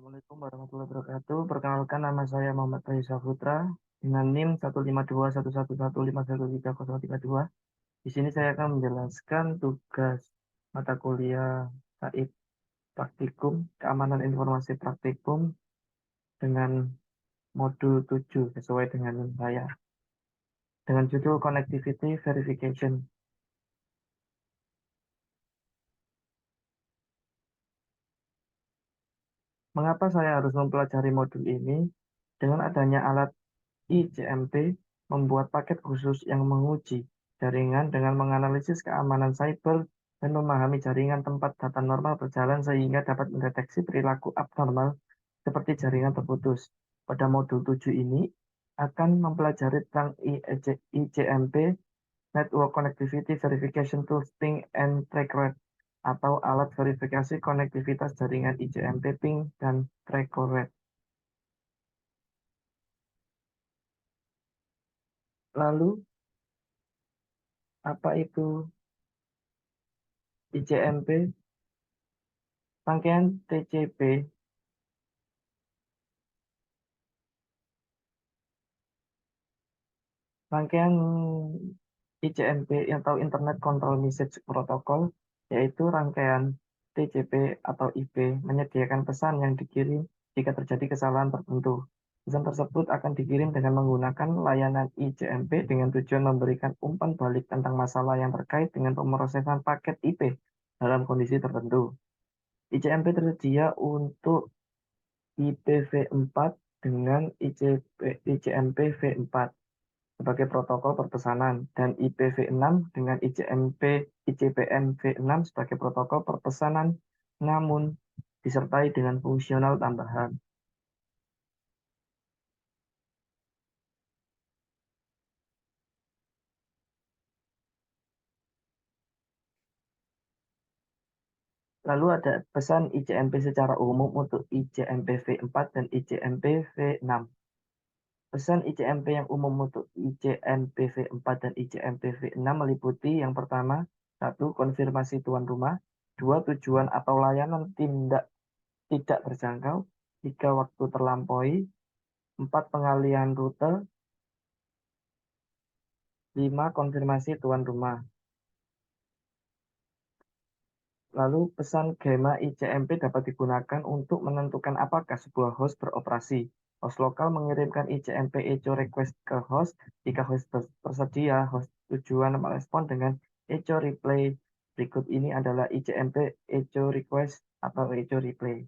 Assalamualaikum warahmatullahi wabarakatuh. Perkenalkan, nama saya Muhammad Faisal Putra dengan NIM 1521111513032. Di sini saya akan menjelaskan tugas mata kuliah SAIP Praktikum Keamanan Informasi Praktikum dengan modul 7 sesuai dengan NIM saya dengan judul Connectivity Verification. Mengapa saya harus mempelajari modul ini? Dengan adanya alat ICMP membuat paket khusus yang menguji jaringan dengan menganalisis keamanan cyber dan memahami jaringan tempat data normal berjalan sehingga dapat mendeteksi perilaku abnormal seperti jaringan terputus. Pada modul 7 ini akan mempelajari tentang ICMP, Network Connectivity Verification Tools Ping and Traceroute, atau alat verifikasi konektivitas jaringan ICMP, Ping, dan Traceroute. Lalu, apa itu ICMP? Rangkaian TCP Rangkaian ICMP atau Internet Control Message Protocol, yaitu rangkaian TCP atau IP menyediakan pesan yang dikirim jika terjadi kesalahan tertentu. Pesan tersebut akan dikirim dengan menggunakan layanan ICMP dengan tujuan memberikan umpan balik tentang masalah yang terkait dengan pemrosesan paket IP dalam kondisi tertentu. ICMP tersedia untuk IPv4 dengan ICMP v4 sebagai protokol perpesanan dan IPv6 dengan ICPM v6 sebagai protokol perpesanan, namun disertai dengan fungsional tambahan. Lalu ada pesan ICMP secara umum untuk ICMP v4 dan ICMP v6. Pesan ICMP yang umum untuk ICMP v4 dan ICMP v6 meliputi yang pertama, 1. Konfirmasi tuan rumah, 2. Tujuan atau layanan tidak terjangkau, 3. Waktu terlampaui, 4. Pengalihan rute, 5. Konfirmasi tuan rumah. Lalu pesan Gema ICMP dapat digunakan untuk menentukan apakah sebuah host beroperasi. Host lokal mengirimkan ICMP echo request ke host. Jika host tersedia, host tujuan merespon dengan echo replay. Berikut ini adalah ICMP echo request atau echo replay.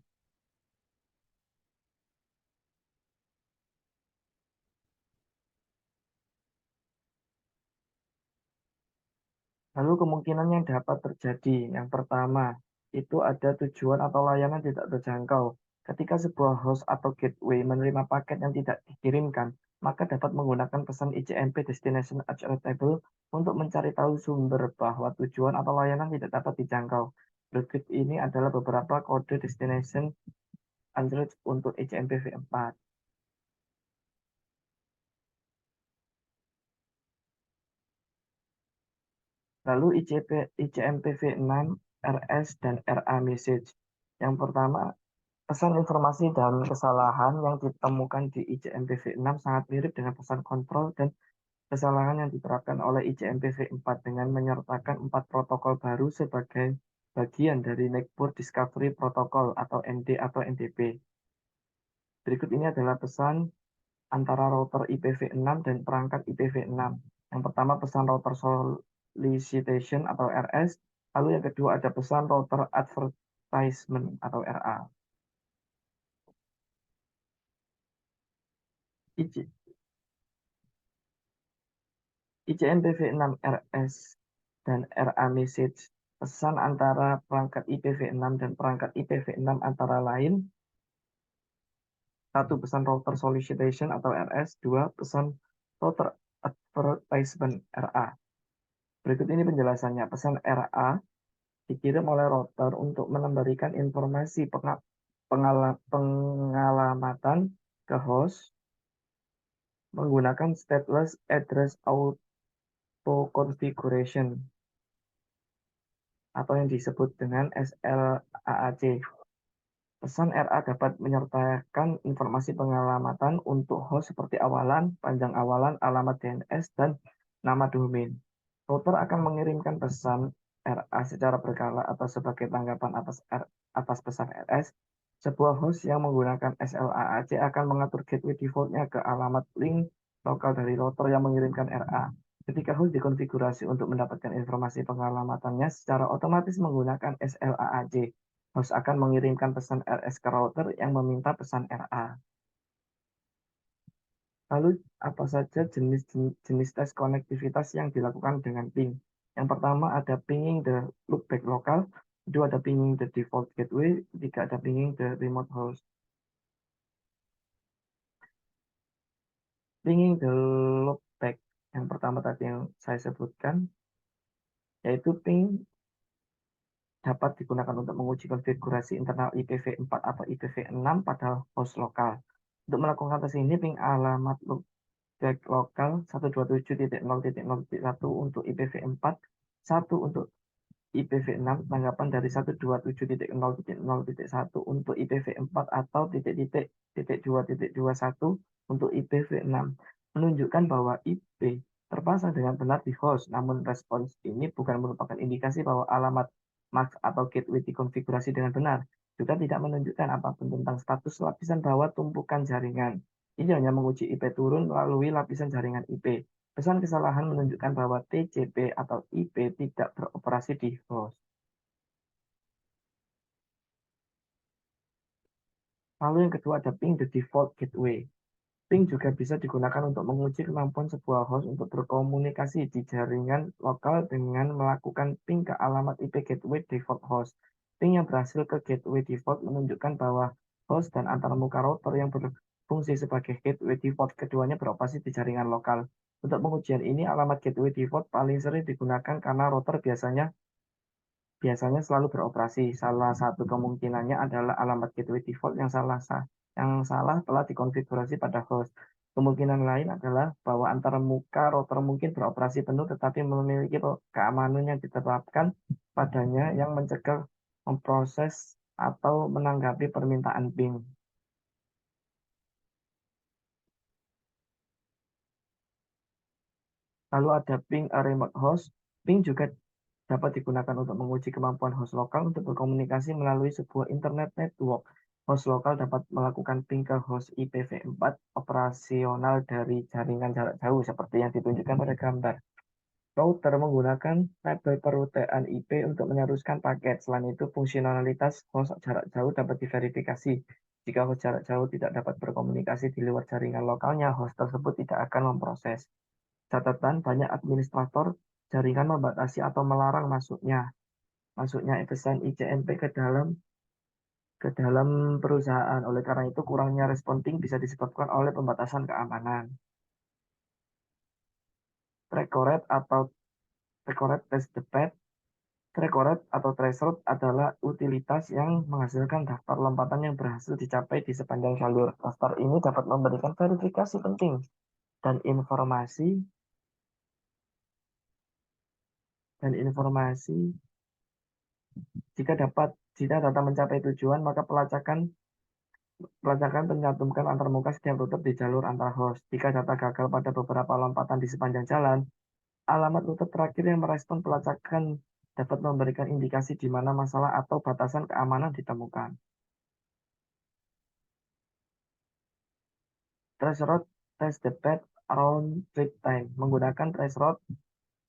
Lalu kemungkinan yang dapat terjadi, yang pertama, itu ada tujuan atau layanan tidak terjangkau. Ketika sebuah host atau gateway menerima paket yang tidak dikirimkan, maka dapat menggunakan pesan ICMP Destination Addressable untuk mencari tahu sumber bahwa tujuan atau layanan tidak dapat dijangkau. Berikut ini adalah beberapa kode Destination Address untuk ICMP v4. Lalu ICMP v6, RS, dan RA message. Yang pertama, pesan informasi dan kesalahan yang ditemukan di ICMP v6 sangat mirip dengan pesan kontrol dan kesalahan yang diterapkan oleh ICMP v4 dengan menyertakan 4 protokol baru sebagai bagian dari Network Discovery Protocol atau ND atau NDP. Berikut ini adalah pesan antara router IPv6 dan perangkat IPv6. Yang pertama pesan router solicitation atau RS, lalu yang kedua ada pesan router advertisement atau RA. ICMP v6 RS dan RA message pesan antara perangkat IPv6 dan perangkat IPv6 antara lain: 1. Pesan router solicitation atau RS, 2. Pesan router advertisement RA. Berikut ini penjelasannya. Pesan RA dikirim oleh router untuk memberikan informasi pengalamatan ke host menggunakan stateless address auto configuration atau yang disebut dengan SLAAC. Pesan RA dapat menyertakan informasi pengalamatan untuk host seperti awalan, panjang awalan, alamat DNS, dan nama domain. Router akan mengirimkan pesan RA secara berkala atau sebagai tanggapan atas pesan RS. Sebuah host yang menggunakan SLAAC akan mengatur gateway defaultnya ke alamat link lokal dari router yang mengirimkan RA. Ketika host dikonfigurasi untuk mendapatkan informasi pengalamatannya secara otomatis menggunakan SLAAC, host akan mengirimkan pesan RS ke router yang meminta pesan RA. Lalu, apa saja jenis tes konektivitas yang dilakukan dengan ping? Yang pertama ada pinging the loopback lokal, kedua ada pinging the default gateway, ketiga ada pinging the remote host. Pinging the loopback yang pertama tadi yang saya sebutkan, yaitu ping dapat digunakan untuk menguji konfigurasi internal IPv4 atau IPv6 pada host lokal. Untuk melakukan tes ini, ping alamat loopback lokal 127.0.0.1 untuk IPv4, 1 untuk IPv6, tanggapan dari 127.0.0.1 untuk IPv4 atau .2.21 untuk IPv6, menunjukkan bahwa IP terpasang dengan benar di host, namun respons ini bukan merupakan indikasi bahwa alamat MAC atau gateway dikonfigurasi dengan benar, juga tidak menunjukkan apapun tentang status lapisan bawah tumpukan jaringan. Ini hanya menguji IP turun melalui lapisan jaringan IP. Pesan kesalahan menunjukkan bahwa TCP atau IP tidak beroperasi di host. Lalu yang kedua ada ping the default gateway. Ping juga bisa digunakan untuk menguji kemampuan sebuah host untuk berkomunikasi di jaringan lokal dengan melakukan ping ke alamat IP gateway default host. Ping yang berhasil ke gateway default menunjukkan bahwa host dan antarmuka router yang berfungsi sebagai gateway default keduanya beroperasi di jaringan lokal. Untuk pengujian ini, alamat gateway default paling sering digunakan karena router biasanya selalu beroperasi. Salah satu kemungkinannya adalah alamat gateway default yang salah telah dikonfigurasi pada host. Kemungkinan lain adalah bahwa antarmuka router mungkin beroperasi penuh tetapi memiliki keamanan yang ditetapkan padanya yang mencegah memproses atau menanggapi permintaan ping. Lalu ada ping a remote host. Ping juga dapat digunakan untuk menguji kemampuan host lokal untuk berkomunikasi melalui sebuah internet network. Host lokal dapat melakukan ping ke host IPv4 operasional dari jaringan jarak jauh seperti yang ditunjukkan pada gambar. Router menggunakan tabel perutean IP untuk meneruskan paket. Selain itu, fungsionalitas host jarak jauh dapat diverifikasi. Jika host jarak jauh tidak dapat berkomunikasi di luar jaringan lokalnya, host tersebut tidak akan memproses. Catatan, banyak administrator jaringan membatasi atau melarang masuknya pesan ICMP ke dalam perusahaan. Oleh karena itu, kurangnya respon ping bisa disebabkan oleh pembatasan keamanan. Traceroute atau Traceroute test the path. Traceroute atau threshold adalah utilitas yang menghasilkan daftar lompatan yang berhasil dicapai di sepanjang jalur. Daftar ini dapat memberikan verifikasi penting dan informasi jika data mencapai tujuan, maka pelacakan mencantumkan antarmuka setiap router di jalur antar host. Jika data gagal pada beberapa lompatan di sepanjang jalan, alamat router terakhir yang merespon pelacakan dapat memberikan indikasi di mana masalah atau batasan keamanan ditemukan. Traceroute test the path round trip time. Menggunakan traceroute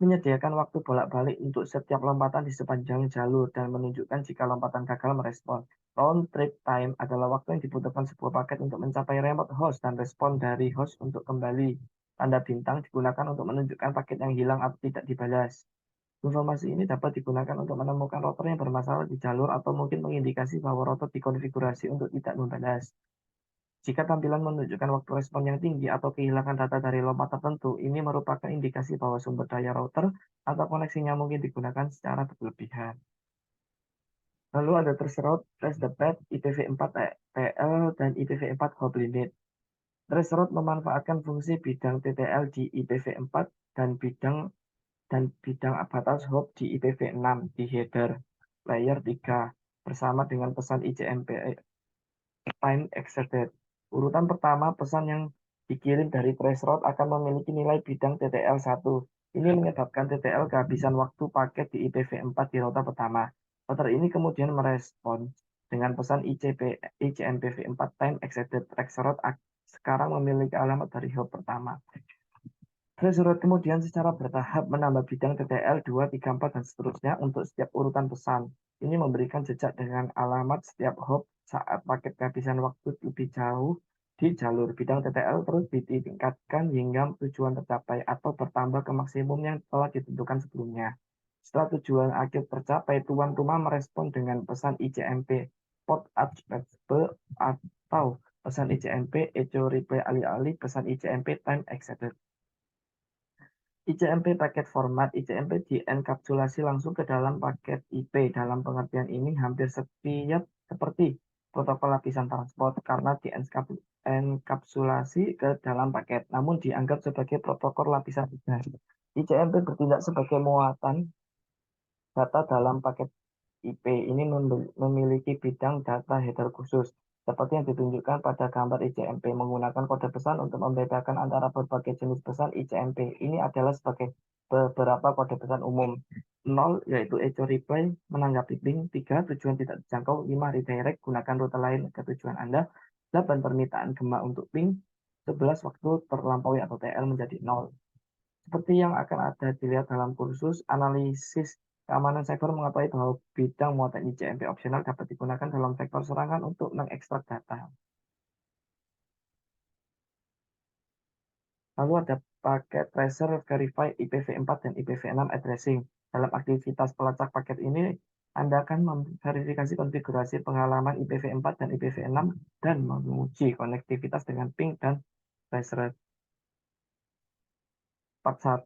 menyediakan waktu bolak-balik untuk setiap lompatan di sepanjang jalur dan menunjukkan jika lompatan gagal merespon. Round trip time adalah waktu yang dibutuhkan sebuah paket untuk mencapai remote host dan respon dari host untuk kembali. Tanda bintang digunakan untuk menunjukkan paket yang hilang atau tidak dibalas. Informasi ini dapat digunakan untuk menemukan router yang bermasalah di jalur atau mungkin mengindikasi bahwa router dikonfigurasi untuk tidak membalas. Jika tampilan menunjukkan waktu respon yang tinggi atau kehilangan data dari lompat tertentu, ini merupakan indikasi bahwa sumber daya router atau koneksinya mungkin digunakan secara berlebihan. Lalu ada traceroute, tracedapat, IPv4 TL, dan IPv4 hop limit. Traceroute memanfaatkan fungsi bidang TTL di IPv4 dan bidang batas hop di IPv6 di header layer 3 bersama dengan pesan ICMP time accepted. Urutan pertama, pesan yang dikirim dari traceroute akan memiliki nilai bidang TTL1. Ini menyebabkan TTL kehabisan waktu paket di IPv4 di rota pertama. Router ini kemudian merespon dengan pesan ICMPv4 time accepted. Traceroute sekarang memiliki alamat dari hop pertama. Traceroute kemudian secara bertahap menambah bidang TTL 2, 3, 4, dan seterusnya untuk setiap urutan pesan. Ini memberikan jejak dengan alamat setiap hop saat paket kehabisan waktu lebih jauh di jalur. Bidang TTL terus ditingkatkan hingga tujuan tercapai atau bertambah ke maksimum yang telah ditentukan sebelumnya. Setelah tujuan akhir tercapai, tuan rumah merespon dengan pesan ICMP port acceptable atau pesan ICMP echo reply alih-alih pesan ICMP time accepted. ICMP paket format ICMP dienkapsulasi langsung ke dalam paket IP. Dalam pengertian ini hampir setiap seperti protokol lapisan transport karena dienkapsulasi ke dalam paket, namun dianggap sebagai protokol lapisan 3. ICMP bertindak sebagai muatan data dalam paket IP. Ini memiliki bidang data header khusus, seperti yang ditunjukkan pada gambar ICMP, menggunakan kode pesan untuk membedakan antara berbagai jenis pesan ICMP. Ini adalah sebagai beberapa kode pesan umum. 0 yaitu echo reply menanggapi ping, 3 tujuan tidak dijangkau, 5 redirect gunakan rute lain ke tujuan Anda, 8 permintaan gema untuk ping, 11 waktu terlampaui atau TL menjadi 0. Seperti yang akan ada dilihat dalam kursus analisis keamanan server, mengetahui bahwa bidang muatan ICMP opsional dapat digunakan dalam vektor serangan untuk mengekstrak data. Lalu ada paket tracer verify IPv4 dan IPv6 addressing. Dalam aktivitas pelacak paket ini, Anda akan memverifikasi konfigurasi pengalaman IPv4 dan IPv6 dan menguji konektivitas dengan ping dan tracer. Part 1,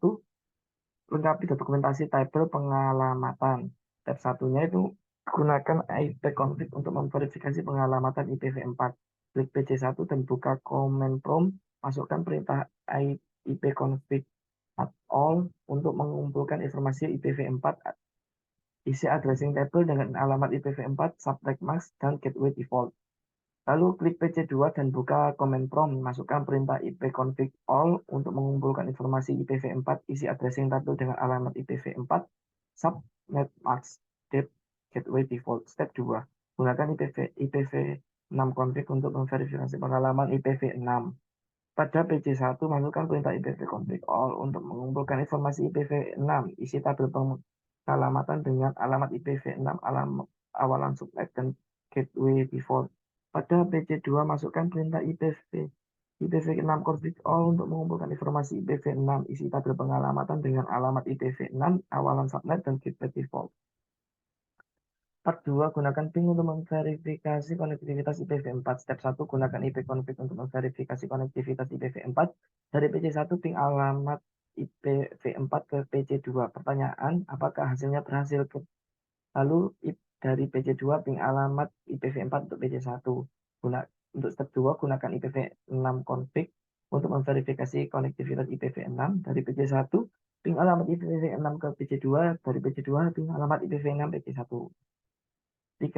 lengkapi dokumentasi tabel pengalamatan. Tab satunya itu gunakan ipconfig untuk memverifikasi pengalamatan IPv4. Klik PC1 dan buka command prompt. Masukkan perintah ipconfig all untuk mengumpulkan informasi IPv4. Isi addressing table dengan alamat IPv4, subnet mask, dan gateway default. Lalu klik PC2 dan buka command prompt. Masukkan perintah ipconfig all untuk mengumpulkan informasi IPv4, isi addressing table dengan alamat IPv4, subnet mask, depth, gateway default. Step 2. Gunakan IPv6 config untuk memverifikasi pengalaman IPv6. Pada PC1, masukkan perintah ipconfig all untuk mengumpulkan informasi IPv6, isi tabel pengalamatan dengan alamat IPv6, alamat awalan subnet, dan gateway default. Pada PC2, masukkan perintah IPv6 config all untuk mengumpulkan informasi IPv6, isi tabel pengalamatan dengan alamat IPv6, awalan subnet, dan gateway default. Part 2, gunakan ping untuk memverifikasi konektivitas IPv4. Step 1, gunakan ipconfig untuk memverifikasi konektivitas IPv4. Dari PC1, ping alamat IPv4 ke PC2. Pertanyaan, apakah hasilnya berhasil? Lalu dari PC2, ping alamat IPv4 untuk PC1. Untuk step 2, gunakan IPv6 config untuk memverifikasi konektivitas IPv6. Dari PC1, ping alamat IPv6 ke PC2. Dari PC2, ping alamat IPv6 PC1. 3.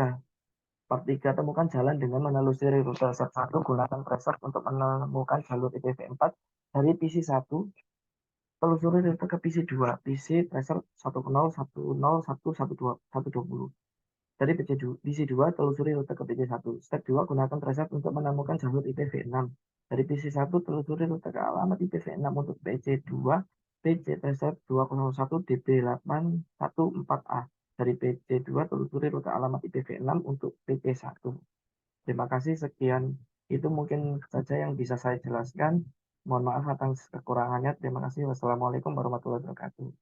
Part 3, temukan jalan dengan menelusuri rute. Step 1, gunakan tracer untuk menemukan jalur IPv4 dari PC1. Telusuri rute ke PC2. PC tracer 10.10.1.120. Dari PC2, telusuri rute ke PC1. Step 2, gunakan tracer untuk menemukan jalur IPv6. Dari PC1, telusuri rute ke alamat IPv6 untuk PC2. PC tracer 201DB814A. Dari PC2, telusuri rute alamat IPv6 untuk PC1. Terima kasih, sekian. Itu mungkin saja yang bisa saya jelaskan. Mohon maaf atas kekurangannya. Terima kasih. Wassalamualaikum warahmatullahi wabarakatuh.